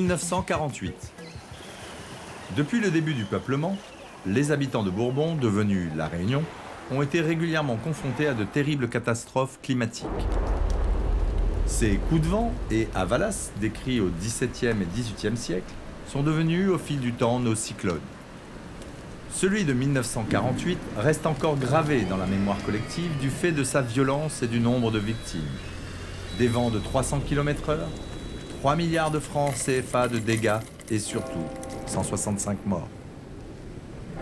1948. Depuis le début du peuplement, les habitants de Bourbon, devenus La Réunion, ont été régulièrement confrontés à de terribles catastrophes climatiques. Ces coups de vent et avalas, décrits au XVIIe et XVIIIe siècle, sont devenus au fil du temps nos cyclones. Celui de 1948 reste encore gravé dans la mémoire collective du fait de sa violence et du nombre de victimes. Des vents de 300 km/h, 3 milliards de francs CFA de dégâts et surtout 165 morts.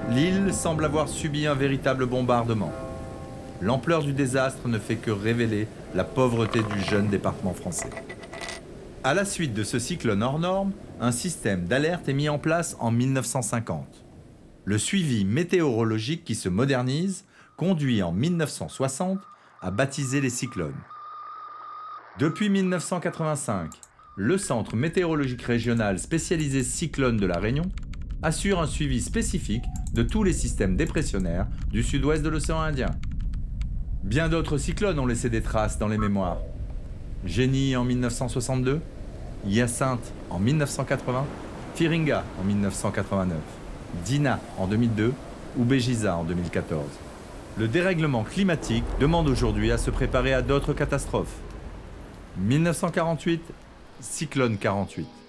L'île semble avoir subi un véritable bombardement. L'ampleur du désastre ne fait que révéler la pauvreté du jeune département français. À la suite de ce cyclone hors norme, un système d'alerte est mis en place en 1950. Le suivi météorologique qui se modernise conduit en 1960 à baptiser les cyclones. Depuis 1985, le Centre météorologique régional spécialisé cyclones de La Réunion assure un suivi spécifique de tous les systèmes dépressionnaires du sud-ouest de l'océan Indien. Bien d'autres cyclones ont laissé des traces dans les mémoires. Génie en 1962, Hyacinthe en 1980, Firinga en 1989, Dina en 2002 ou Béjiza en 2014. Le dérèglement climatique demande aujourd'hui à se préparer à d'autres catastrophes. 1948, cyclone 48.